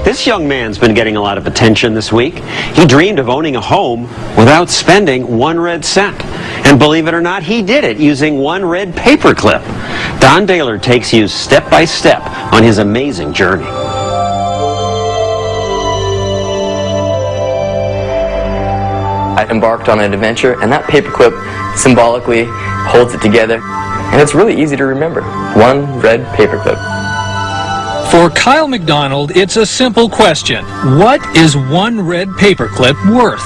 This young man's been getting a lot of attention this week. He dreamed of owning a home without spending 1 red cent. And believe it or not, he did it using 1 red paperclip. Don Daler takes you step by step on his amazing journey. I embarked on an adventure, and that paperclip symbolically holds it together. And it's really easy to remember. 1 red paperclip. For Kyle McDonald, it's a simple question. What is 1 red paperclip worth?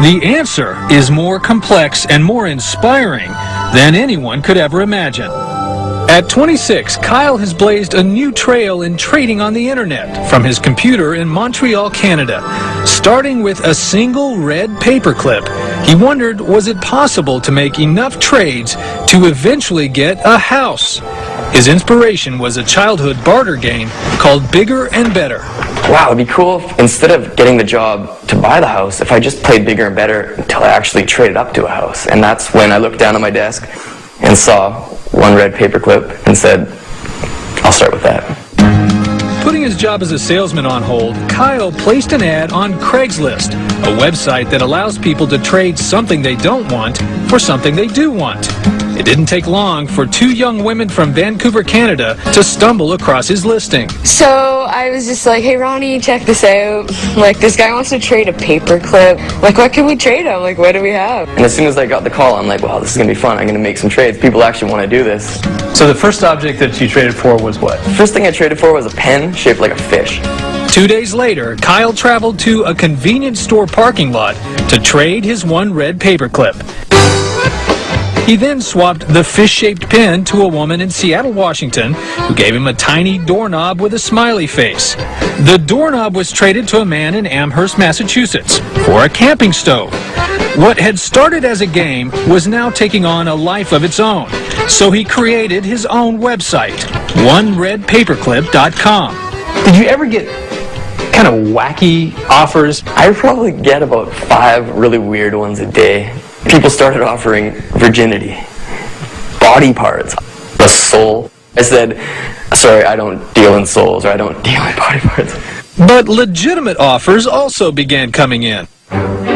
The answer is more complex and more inspiring than anyone could ever imagine. At 26, Kyle has blazed a new trail in trading on the internet from his computer in Montreal, Canada. Starting with a single red paperclip, he wondered, was it possible to make enough trades to eventually get a house? His inspiration was a childhood barter game called Bigger and Better. Wow, it'd be cool if, instead of getting the job to buy the house, if I just played Bigger and Better until I actually traded up to a house. And that's when I looked down at my desk and saw 1 red paperclip and said, I'll start with that. Putting his job as a salesman on hold, Kyle placed an ad on Craigslist, a website that allows people to trade something they don't want for something they do want. It didn't take long for 2 young women from Vancouver, Canada to stumble across his listing. So I was just like, hey Ronnie, check this out. Like, this guy wants to trade a paperclip. Like, what can we trade him? Like, what do we have? And as soon as I got the call, I'm like, wow, this is going to be fun. I'm going to make some trades. People actually want to do this. So the first object that you traded for was what? First thing I traded for was a pen shaped like a fish. 2 days later, Kyle traveled to a convenience store parking lot to trade his 1 red paperclip. He then swapped the fish-shaped pen to a woman in Seattle, Washington, who gave him a tiny doorknob with a smiley face. The doorknob was traded to a man in Amherst, Massachusetts, for a camping stove. What had started as a game was now taking on a life of its own, so he created his own website, oneredpaperclip.com. Did you ever get kind of wacky offers? I probably get about 5 really weird ones a day. People started offering virginity, body parts, a soul. I said, sorry, I don't deal in souls, or I don't deal in body parts. But legitimate offers also began coming in.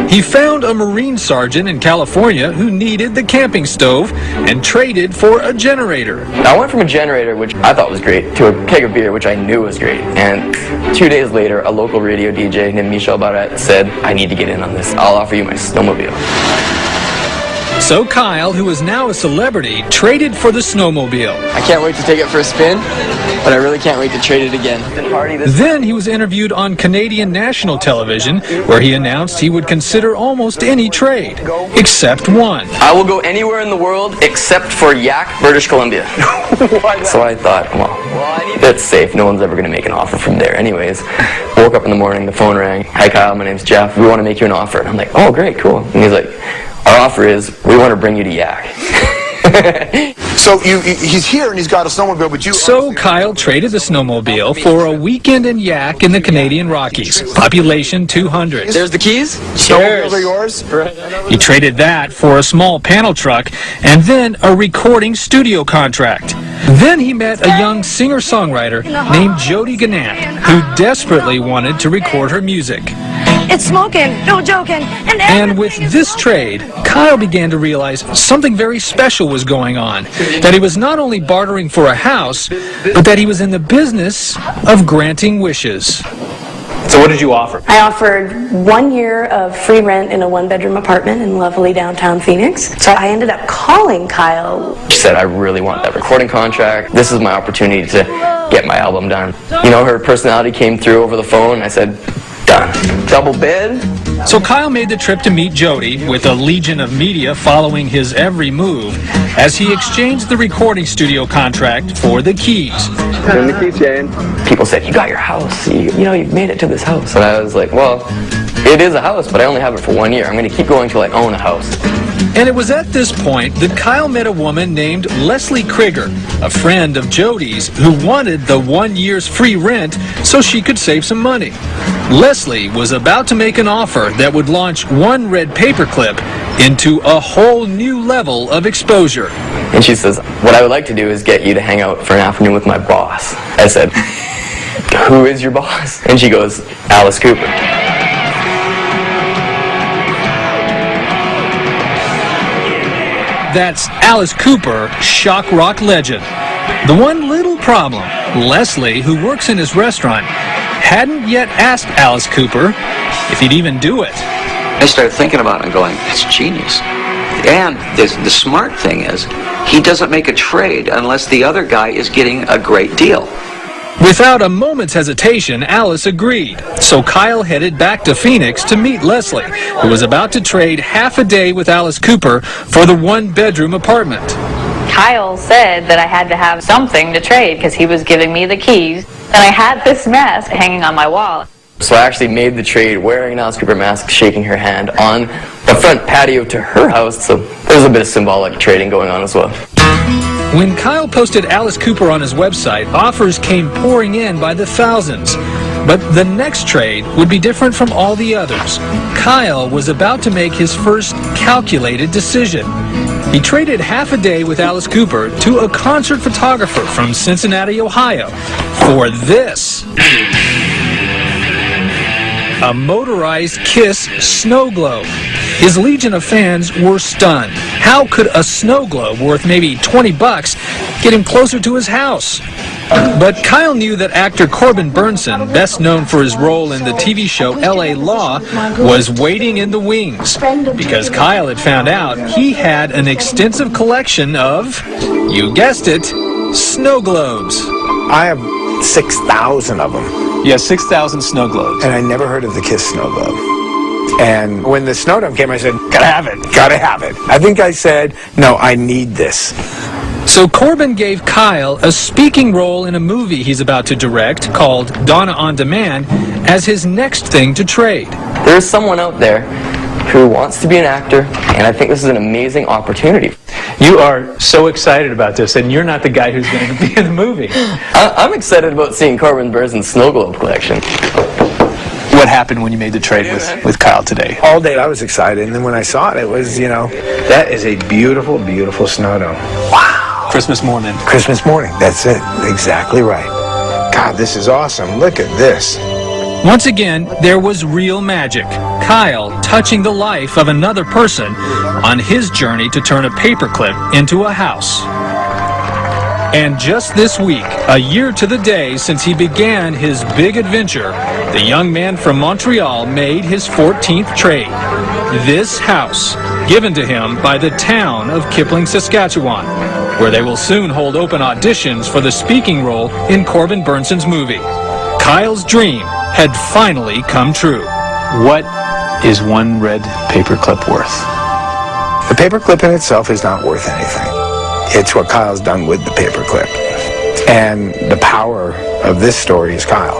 He found a Marine sergeant in California who needed the camping stove and traded for a generator. I went from a generator, which I thought was great, to a keg of beer, which I knew was great. And 2 days later, a local radio DJ named Abratte said, I need to get in on this. I'll offer you my snowmobile. So Kyle, who is now a celebrity, traded for the snowmobile. I can't wait to take it for a spin, but I really can't wait to trade it again. Then he was interviewed on Canadian national television, where he announced he would consider almost any trade, except one. I will go anywhere in the world except for Yak, British Columbia. So I thought, well, that's safe. No one's ever going to make an offer from there anyways. Woke up in the morning, the phone rang. Hi Kyle, my name's Jeff. We want to make you an offer. And I'm like, oh great, cool. And he's like, our offer is, we want to bring you to Yak. So he's here and he's got a snowmobile, but you... So Kyle traded the snowmobile for a weekend in Yak in the Canadian Rockies, population 200. There's the keys. Snowmobiles are yours? He traded that for a small panel truck and then a recording studio contract. Then he met a young singer-songwriter named Jody Gannett, who desperately wanted to record her music. It's smoking, no joking. And with this trade, Kyle began to realize something very special was going on. That he was not only bartering for a house, but that he was in the business of granting wishes. So what did you offer? I offered 1 year of free rent in a 1-bedroom apartment in lovely downtown Phoenix. So I ended up calling Kyle. She said, I really want that recording contract. This is my opportunity to get my album done. You know, her personality came through over the phone. I said, done. Double bid. So Kyle made the trip to meet Jody, with a legion of media following his every move, as he exchanged the recording studio contract for the keys. And the keychain. People said, you got your house. You know, you've made it to this house. And I was like, well, it is a house, but I only have it for 1 year. I'm going to keep going till I own a house. And it was at this point that Kyle met a woman named Leslie Krieger, a friend of Jody's, who wanted the 1 year's free rent so she could save some money. Leslie was about to make an offer that would launch 1 red paperclip into a whole new level of exposure. And she says, what I would like to do is get you to hang out for an afternoon with my boss. I said, who is your boss? And she goes, Alice Cooper. That's Alice Cooper, shock rock legend. The one little problem, Leslie, who works in his restaurant, hadn't yet asked Alice Cooper if he'd even do it. I started thinking about it and going, that's genius. And the smart thing is, he doesn't make a trade unless the other guy is getting a great deal. Without a moment's hesitation, Alice agreed. So Kyle headed back to Phoenix to meet Leslie, who was about to trade half a day with Alice Cooper for the one-bedroom apartment. Kyle said that I had to have something to trade because he was giving me the keys, and I had this mask hanging on my wall. So I actually made the trade wearing an Alice Cooper mask, shaking her hand on the front patio to her house. So there's a bit of symbolic trading going on as well. When Kyle posted Alice Cooper on his website, offers came pouring in by the thousands. But the next trade would be different from all the others. Kyle was about to make his first calculated decision. He traded half a day with Alice Cooper to a concert photographer from Cincinnati, Ohio, for this. A motorized Kiss snow globe. His legion of fans were stunned. How could a snow globe worth maybe $20 get him closer to his house? But Kyle knew that actor Corbin Burnson, best known for his role in the TV show L.A. Law, was waiting in the wings, because Kyle had found out he had an extensive collection of, you guessed it, snow globes. I have 6,000 of them. Yeah, 6,000 snow globes. And I never heard of the Kiss snow globe. And when the snow dome came, I said, gotta have it, gotta have it. I think I said, no, I need this. So Corbin gave Kyle a speaking role in a movie he's about to direct called Donna on Demand as his next thing to trade. There's someone out there who wants to be an actor, and I think this is an amazing opportunity. You are so excited about this, and you're not the guy who's going to be in the movie. I'm excited about seeing Corbin Burnson's snow globe collection. What happened when you made the trade with Kyle today? All day I was excited, and then when I saw it, it was, you know, that is a beautiful, beautiful snow dome. Wow. Christmas morning. Christmas morning, that's it. Exactly right. God, this is awesome. Look at this. Once again, there was real magic. Kyle touching the life of another person on his journey to turn a paperclip into a house. And just this week, a year to the day since he began his big adventure, the young man from Montreal made his 14th trade. This house, given to him by the town of Kipling, Saskatchewan, where they will soon hold open auditions for the speaking role in Corbin Burnson's movie. Kyle's dream had finally come true. What is one red paperclip worth? The paperclip in itself is not worth anything. It's what Kyle's done with the paperclip. And the power of this story is Kyle.